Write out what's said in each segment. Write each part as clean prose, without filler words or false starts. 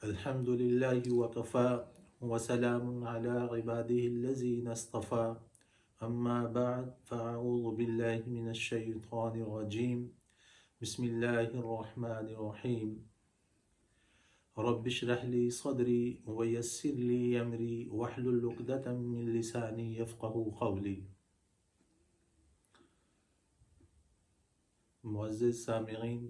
الحمد لله وكفى وسلام على عباده الذين اصطفى أما بعد فأعوذ بالله من الشيطان الرجيم بسم الله الرحمن الرحيم رب اشرح لي صدري ويسر لي أمري واحلل عقدة من لساني يفقهوا قولي. معزز سامعین،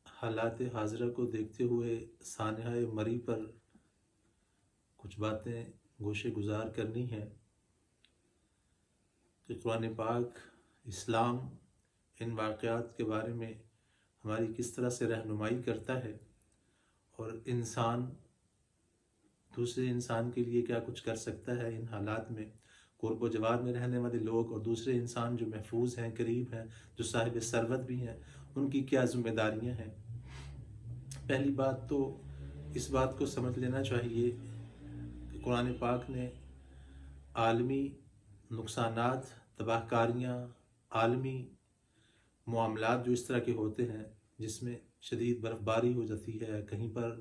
حالات حاضرہ کو دیکھتے ہوئے سانحہ مری پر کچھ باتیں گوشے گزار کرنی ہیں کہ قرآن پاک اسلام ان واقعات کے بارے میں ہماری کس طرح سے رہنمائی کرتا ہے اور انسان دوسرے انسان کے لیے کیا کچھ کر سکتا ہے ان حالات میں. قرب و جوار میں رہنے والے لوگ اور دوسرے انسان جو محفوظ ہیں، قریب ہیں، جو صاحب ثروت بھی ہیں، ان کی کیا ذمہ داریاں ہیں. پہلی بات تو اس بات کو سمجھ لینا چاہیے کہ قرآن پاک نے عالمی نقصانات، تباہ کاریاں، عالمی معاملات جو اس طرح کے ہوتے ہیں جس میں شدید برف باری ہو جاتی ہے، کہیں پر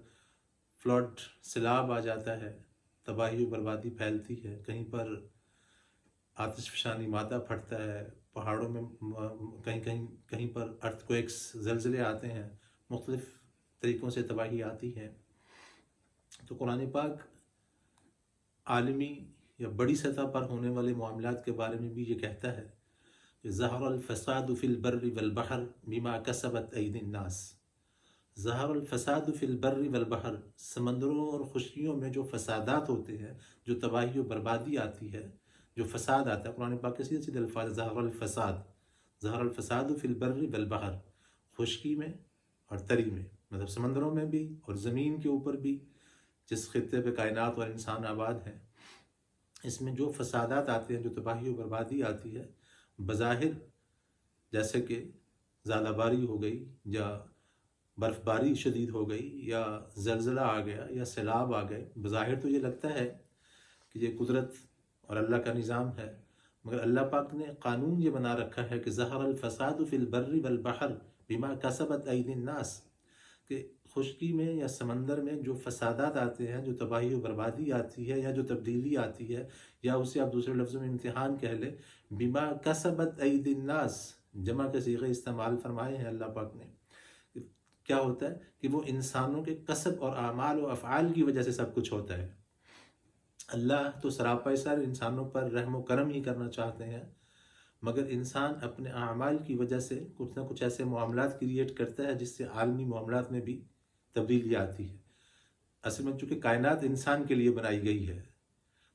فلڈ سیلاب آ جاتا ہے، تباہی و بربادی پھیلتی ہے، کہیں پر آتش فشانی مادہ پھٹتا ہے، پہاڑوں میں کہیں پر ارتھ کویکس، زلزلے آتے ہیں، مختلف طریقوں سے تباہی آتی ہے. تو قرآن پاک عالمی یا بڑی سطح پر ہونے والے معاملات کے بارے میں بھی یہ کہتا ہے کہ ظہر الفساد فی البر والبحر بما کسبت ایدی الناس. ظہر الفساد فی البر والبحر، سمندروں اور خشکیوں میں جو فسادات ہوتے ہیں، جو تباہی و بربادی آتی ہے، جو فساد آتا ہے، قرآن پاک کے سیدھے سیدھے الفاظ ظہر الفساد فی البر والبحر، خشکی میں اور تری میں، مطلب سمندروں میں بھی اور زمین کے اوپر بھی، جس خطے پہ کائنات اور انسان آباد ہیں، اس میں جو فسادات آتے ہیں، جو تباہی و بربادی آتی ہے، بظاہر جیسے کہ ژالہ باری ہو گئی یا برف باری شدید ہو گئی یا زلزلہ آ گیا یا سیلاب آ گئے، بظاہر تو یہ لگتا ہے کہ یہ قدرت اور اللہ کا نظام ہے، مگر اللہ پاک نے قانون یہ بنا رکھا ہے کہ ظہر الفساد فی البر والبحر بما کسبت ایدی الناس، کہ خشکی میں یا سمندر میں جو فسادات آتے ہیں، جو تباہی و بربادی آتی ہے یا جو تبدیلی آتی ہے، یا اسے آپ دوسرے لفظوں میں امتحان کہہ لیں، بما کسبت ایدی الناس، جمع کے صیغے استعمال فرمائے ہیں اللہ پاک نے. کیا ہوتا ہے کہ وہ انسانوں کے کسب اور اعمال و افعال کی وجہ سے سب کچھ ہوتا ہے. اللہ تو سراپا سر انسانوں پر رحم و کرم ہی کرنا چاہتے ہیں، مگر انسان اپنے اعمال کی وجہ سے کچھ نہ کچھ ایسے معاملات کریٹ کرتا ہے جس سے عالمی معاملات میں بھی تبدیلی آتی ہے. اصل میں چونکہ کائنات انسان کے لیے بنائی گئی ہے،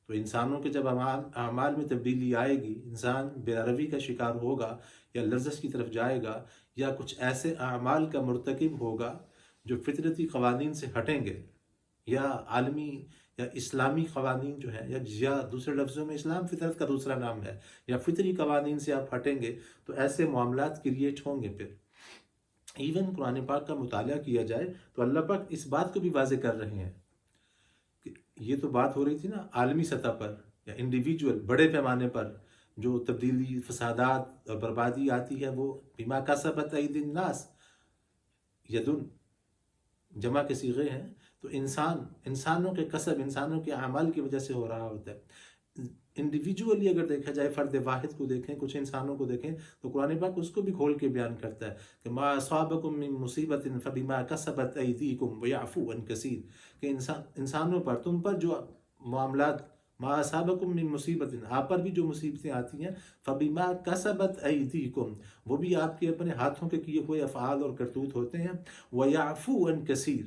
تو انسانوں کے جب اعمال میں تبدیلی آئے گی، انسان بے روی کا شکار ہوگا یا لرزش کی طرف جائے گا یا کچھ ایسے اعمال کا مرتکب ہوگا جو فطرتی قوانین سے ہٹیں گے، یا عالمی یا اسلامی قوانین جو ہیں، یا دوسرے لفظوں میں اسلام فطرت کا دوسرا نام ہے، یا فطری قوانین سے آپ ہٹیں گے تو ایسے معاملات کریٹ ہوں گے. پھر ایون قرآن پاک کا مطالعہ کیا جائے تو اللہ پاک اس بات کو بھی واضح کر رہے ہیں کہ یہ تو بات ہو رہی تھی نا عالمی سطح پر یا انڈیویجول بڑے پیمانے پر جو تبدیلی، فسادات اور بربادی آتی ہے، وہ بما کسبت ایدی الناس، یدن جمع کے صیغے ہیں، تو انسانوں کے کسب، انسانوں کے اعمال کی وجہ سے ہو رہا ہوتا ہے. انڈیویجولی اگر دیکھا جائے، فرد واحد کو دیکھیں، کچھ انسانوں کو دیکھیں، تو قرآن پاک اس کو بھی کھول کے بیان کرتا ہے کہ ما اصابکم من مصیبت فبما کسبت ایدیکم ویعفو عن کثیر، کہ انسانوں پر، تم پر جو معاملات، ما اصابکم من مصیبت، آپ پر بھی جو مصیبتیں آتی ہیں، فبما کسبت ایدیکم، وہ بھی آپ کے اپنے ہاتھوں کے کیے ہوئے افعال اور کرتوت ہوتے ہیں، ویعفو عن کثیر،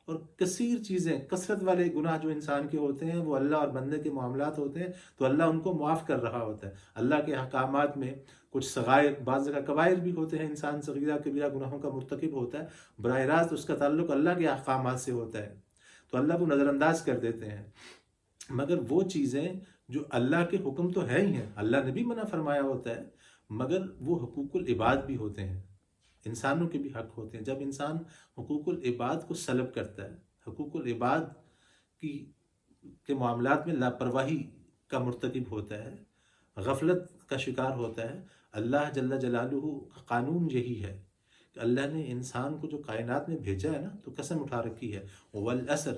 اور کثیر چیزیں، کثرت والے گناہ جو انسان کے ہوتے ہیں وہ اللہ اور بندے کے معاملات ہوتے ہیں تو اللہ ان کو معاف کر رہا ہوتا ہے. اللہ کے احکامات میں کچھ صغائر، بعض جگہ کبائر بھی ہوتے ہیں، انسان صغیرہ کبیرہ گناہوں کا مرتکب ہوتا ہے، براہ راست اس کا تعلق اللہ کے احکامات سے ہوتا ہے تو اللہ وہ نظر انداز کر دیتے ہیں. مگر وہ چیزیں جو اللہ کے حکم تو ہے ہی ہیں، اللہ نے بھی منع فرمایا ہوتا ہے، مگر وہ حقوق العباد بھی ہوتے ہیں، انسانوں کے بھی حق ہوتے ہیں. جب انسان حقوق العباد کو سلب کرتا ہے، حقوق العباد کے معاملات میں لاپرواہی کا مرتکب ہوتا ہے، غفلت کا شکار ہوتا ہے، اللہ جل جلالہ کا قانون یہی ہے کہ اللہ نے انسان کو جو کائنات میں بھیجا ہے نا تو قسم اٹھا رکھی ہے، والعصر،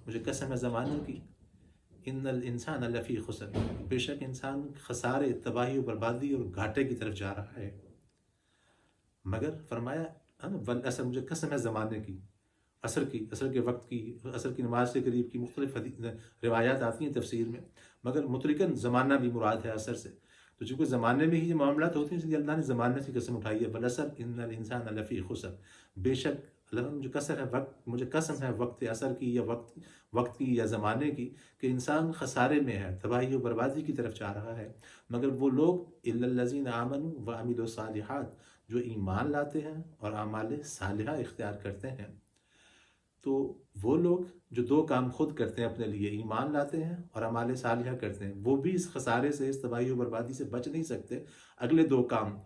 مجھے قسم ہے زمانے کی، ان الانسان لفی خسر، بے شک انسان خسارے، تباہی و بربادی اور گھاٹے کی طرف جا رہا ہے۔ مگر فرمایا والعصر، مجھے قسم ہے زمانے کی، عصر کی، عصر کے وقت کی، عصر کی نماز کے قریب کی مختلف روایات آتی ہیں تفسیر میں، مگر مطلقاً زمانہ بھی مراد ہے عصر سے۔ تو چونکہ زمانے میں ہی یہ معاملات ہوتے ہیں، اس لیے اللہ نے زمانے کی قسم اٹھائی ہے، والعصر ان الانسان لفی خسر، بے شک اللہ، مجھے قسم ہے وقت عصر کی یا وقت کی یا زمانے کی، کہ انسان خسارے میں ہے، تباہی و بربادی کی طرف جا رہا ہے، مگر وہ لوگ الا الذین آمنوا وعملوا الصالحات، جو ایمان لاتے ہیں اور اعمال صالحہ اختیار کرتے ہیں۔ تو وہ لوگ جو دو کام خود کرتے ہیں اپنے لیے، ایمان لاتے ہیں اور اعمال صالحہ کرتے ہیں، وہ بھی اس خسارے سے، اس تباہی و بربادی سے بچ نہیں سکتے۔ اگلے دو کام،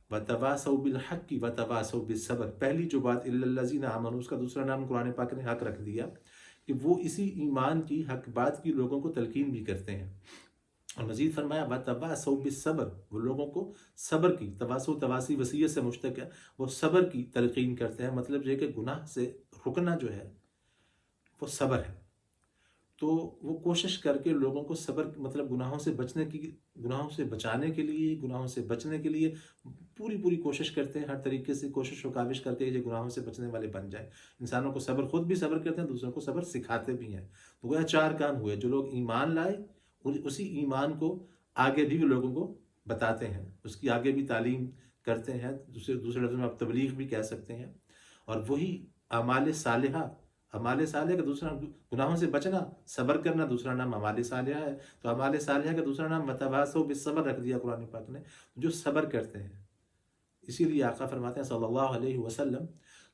وَتَوَاصَوْا بِالْحَقِّ وَتَوَاصَوْا بِالصَّبْرِ، پہلی جو بات اِلَّا الَّذِينَ آمَنُوا، اس کا دوسرا نام قرآن پاک نے حق رکھ دیا کہ وہ اسی ایمان کی حق بات کی لوگوں کو تلقین بھی کرتے ہیں۔ اور مزید فرمایا وَتَوَاصَوْا بِالصَّبْرِ، وہ لوگوں کو صبر کی، تواصو تواسی وصیت سے مشتق ہے، وہ صبر کی تلقین کرتے ہیں۔ مطلب یہ کہ گناہ سے رکنا جو ہے وہ صبر ہے، تو وہ کوشش کر کے لوگوں کو صبر، مطلب گناہوں سے بچانے کے لیے، گناہوں سے بچنے کے لیے پوری کوشش کرتے ہیں، ہر طریقے سے کوشش و کاوش کر کے یہ گناہوں سے بچنے والے بن جائیں۔ انسانوں کو صبر، خود بھی صبر کرتے ہیں، دوسروں کو صبر سکھاتے بھی ہیں۔ تو وہ چار کام ہوئے، جو لوگ ایمان لائے اسی ایمان کو آگے بھی لوگوں کو بتاتے ہیں، اس کی آگے بھی تعلیم کرتے ہیں، دوسرے لفظ میں آپ تبلیغ بھی کہہ سکتے ہیں۔ اور وہی اعمال صالحہ کا دوسرا، گناہوں سے بچنا، صبر کرنا، دوسرا نام اعمال صالحہ ہے۔ تو اعمال صالحہ کا دوسرا نام وتواصوا بالصبر رکھ دیا قرآن پاک نے، جو صبر کرتے ہیں۔ اسی لیے آقا فرماتے ہیں صلی اللہ علیہ وسلم،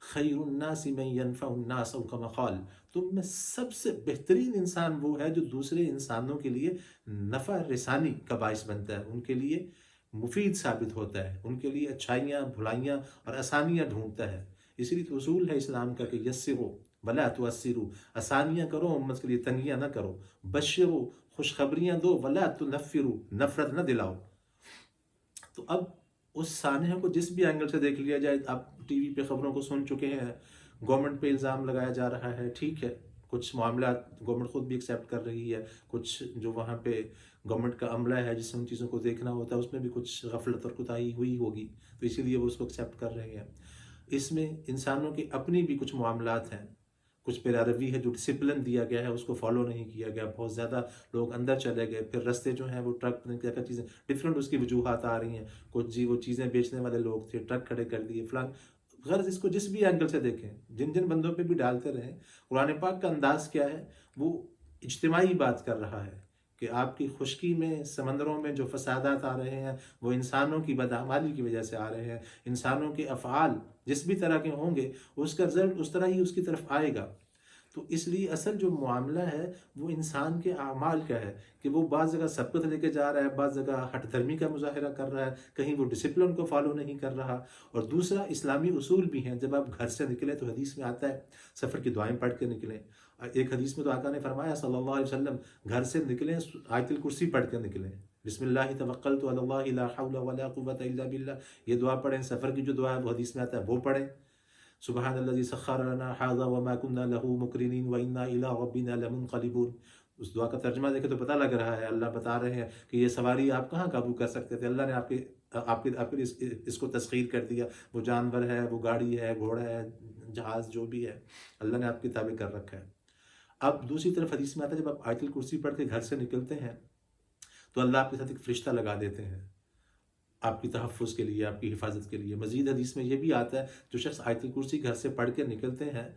خیر الناس من ينفع الناس، او کما قال، تم میں سب سے بہترین انسان وہ ہے جو دوسرے انسانوں کے لیے نفع رسانی کا باعث بنتا ہے، ان کے لیے مفید ثابت ہوتا ہے، ان کے لیے اچھائیاں، بھلائیاں اور آسانیاں ڈھونڈتا ہے۔ اسی لیے تو اصول ہے اسلام کا کہ یسروا ولا تعسروا، آسانیاں کرو، امت کے لیے تنگیاں نہ کرو، بشروا، خوشخبریاں دو، ولا تنفروا، نفرت نہ دلاؤ۔ تو اب اس سانحہ کو جس بھی اینگل سے دیکھ لیا جائے، آپ ٹی وی پہ خبروں کو سن چکے ہیں، گورنمنٹ پہ الزام لگایا جا رہا ہے، ٹھیک ہے، کچھ معاملات گورنمنٹ خود بھی ایکسیپٹ کر رہی ہے، کچھ جو وہاں پہ گورنمنٹ کا عملہ ہے جس سے ان چیزوں کو دیکھنا ہوتا ہے، اس میں بھی کچھ غفلت اور کوتاہی ہوئی ہوگی، تو اسی لیے وہ اس کو ایکسیپٹ کر رہے ہیں۔ اس میں انسانوں کے اپنی بھی کچھ معاملات ہیں، کچھ پیرا روی ہے، جو ڈسپلن دیا گیا ہے اس کو فالو نہیں کیا گیا، بہت زیادہ لوگ اندر چلے گئے، پھر رستے جو ہیں وہ ٹرک، کیا کیا چیزیں ڈفرینٹ اس کی وجوہات آ رہی ہیں، کچھ وہ چیزیں بیچنے والے لوگ تھے، ٹرک کھڑے کر دیے فلان، غرض اس کو جس بھی اینگل سے دیکھیں، جن بندوں پہ بھی ڈالتے رہیں، قرآن پاک کا انداز کیا ہے، وہ اجتماعی بات کر رہا ہے کہ آپ کی خشکی میں، سمندروں میں جو فسادات آ رہے ہیں وہ انسانوں کی بدعمالی کی وجہ سے آ رہے ہیں، انسانوں کے افعال جس بھی طرح کے ہوں گے اس کا رزلٹ اس طرح ہی اس کی طرف آئے گا۔ تو اس لیے اصل جو معاملہ ہے وہ انسان کے اعمال کا ہے، کہ وہ بعض جگہ سبقت لے کے جا رہا ہے، بعض جگہ ہٹ دھرمی کا مظاہرہ کر رہا ہے، کہیں وہ ڈسپلن کو فالو نہیں کر رہا۔ اور دوسرا اسلامی اصول بھی ہیں، جب آپ گھر سے نکلیں تو حدیث میں آتا ہے سفر کی دعائیں پڑھ کے نکلیں۔ ایک حدیث میں تو آقا نے فرمایا صلی اللہ علیہ وسلم، گھر سے نکلیں آیت الکرسی پڑھ کے نکلیں، بسم اللہ توکلت علی اللہ لا حول ولا قوۃ الا باللہ، یہ دعا پڑھیں۔ سفر کی جو دعا ہے وہ حدیث میں آتا ہے وہ پڑھیں، سبحان الذی سخر لنا ھذا وما كنا له مقرنین وانا الی ربنا لمنقلبون۔ اس دعا کا ترجمہ دیکھیں تو پتہ لگ رہا ہے، اللہ بتا رہے ہیں کہ یہ سواری آپ کہاں قابو کر سکتے تھے، اللہ نے آپ کے اس کو تسخیر کر دیا، وہ جانور ہے، وہ گاڑی ہے، گھوڑا ہے، جہاز جو بھی ہے، اللہ نے آپ کے تابع کر رکھا ہے۔ اب دوسری طرف حدیث میں آتا ہے جب آپ آیت الکرسی پڑھ کے گھر سے نکلتے ہیں تو اللہ آپ کے ساتھ ایک فرشتہ لگا دیتے ہیں آپ کی تحفظ کے لیے، آپ کی حفاظت کے لیے۔ مزید حدیث میں یہ بھی آتا ہے جو شخص آیت الکرسی گھر سے پڑھ کے نکلتے ہیں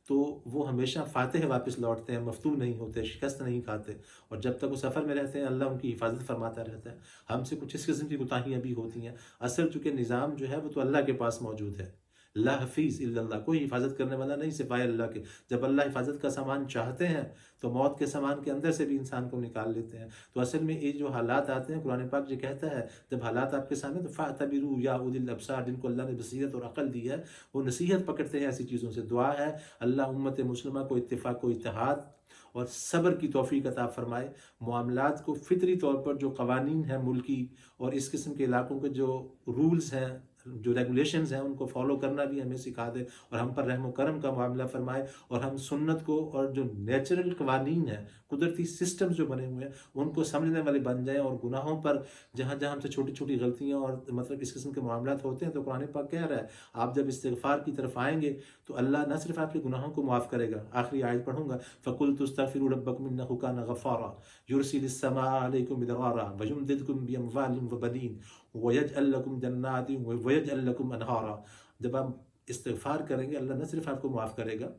تو وہ ہمیشہ فاتح واپس لوٹتے ہیں، مفتون نہیں ہوتے، شکست نہیں کھاتے، اور جب تک وہ سفر میں رہتے ہیں اللہ ان کی حفاظت فرماتا رہتا ہے۔ ہم سے کچھ اس قسم کی کوتاہیاں بھی ہوتی ہیں، اصل چونکہ نظام جو ہے وہ تو اللہ کے پاس موجود ہے، لا حفیظ الا اللہ، کوئی حفاظت کرنے والا نہیں سوائے اللہ کے۔ جب اللہ حفاظت کا سامان چاہتے ہیں تو موت کے سامان کے اندر سے بھی انسان کو نکال لیتے ہیں۔ تو اصل میں یہ جو حالات آتے ہیں، قرآن پاک جو کہتا ہے جب حالات آپ کے سامنے تو فَاعْتَبِرُوا یَا أُولِي الْأَبْصَارِ، جن کو اللہ نے بصیرت اور عقل دی ہے وہ نصیحت پکڑتے ہیں ایسی چیزوں سے۔ دعا ہے اللہ امت مسلمہ کو اتفاق و اتحاد اور صبر کی توفیق عطا فرمائے، معاملات کو فطری طور پر جو قوانین ہیں ملکی اور اس قسم کے علاقوں کے جو رولز ہیں، جو ریگولیشنز ہیں ان کو فالو کرنا بھی ہمیں سکھا دے، اور ہم پر رحم و کرم کا معاملہ فرمائے، اور ہم سنت کو اور جو نیچرل قوانین ہیں، قدرتی سسٹمز جو بنے ہوئے ہیں، ان کو سمجھنے والے بن جائیں، اور گناہوں پر جہاں جہاں ہم سے چھوٹی چھوٹی غلطیاں اور مطلب اس قسم کے معاملات ہوتے ہیں، تو قرآن پاک کہہ رہا ہے آپ جب استغفار کی طرف آئیں گے تو اللہ نہ صرف آپ کے گناہوں کو معاف کرے گا، آخری آیت پڑھوں گا، فَقُلْتُ اسْتَغْفِرُوا رَبَّكُمْ إِنَّهُ كَانَ غَفَّارًا يُرْسِلِ السَّمَاءَ عَلَيْكُمْ مِدْرَارًا وَيُمْدِدْكُمْ بِأَمْوَالٍ وَبَنِينَ وَيَجْعَلْ لَكُمْ جَنَّاتٍ وَيَجْعَلْ لَكُمْ أَنْهَارًا۔ جب آپ استغفار کریں گے اللہ نہ صرف آپ کو معاف کرے گا،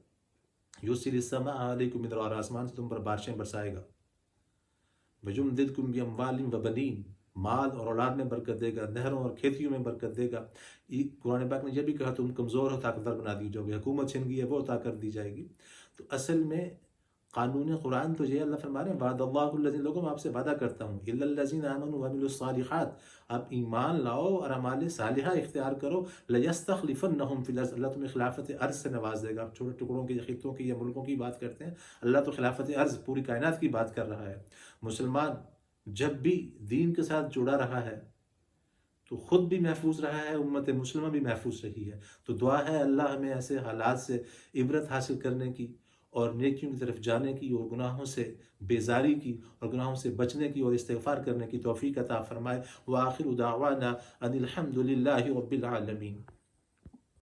یُرْسِلِ السَّمَاءَ عَلَيْكُمْ مِدْرَارًا، آسمان سے تم پر بارشیں برسائے گا، وَيُمْدِدْكُمْ بِأَمْوَالٍ وَبَنِينَ، مال اور اولاد میں برکت دے گا، نہروں اور کھیتیوں میں برکت دے گا۔ قرآن پاک نے یہ بھی کہا تم کمزور اور طاقتور بنا دی جاؤ گے، حکومت چھن گئی ہے وہ عطا کر دی جائے گی۔ تو اصل میں قانون قرآن تو یہ اللہ فرما رہے ہیں وعد اللہ الذین، لوگوں میں آپ سے وعدہ کرتا ہوں الا الذین آمنوا وعملوا الصالحات، آپ ایمان لاؤ اور اعمال صالحہ اختیار کرو، لیستخلفنہم فی الارض، اللہ تمہیں خلافت ارض سے نواز دے گا۔ آپ چھوٹے ٹکڑوں کی، خطوں کی یا ملکوں کی بات کرتے ہیں، اللہ تو خلافت ارض پوری کائنات کی بات کر رہا ہے۔ مسلمان جب بھی دین کے ساتھ جڑا رہا ہے تو خود بھی محفوظ رہا ہے، امت مسلمہ بھی محفوظ رہی ہے۔ تو دعا ہے اللہ ہمیں ایسے حالات سے عبرت حاصل کرنے کی اور نیکیوں کی طرف جانے کی اور گناہوں سے بیزاری کی اور گناہوں سے بچنے کی اور استغفار کرنے کی توفیق عطا فرمائے۔ وآخر دعوانا ان الحمد للہ رب العالمین۔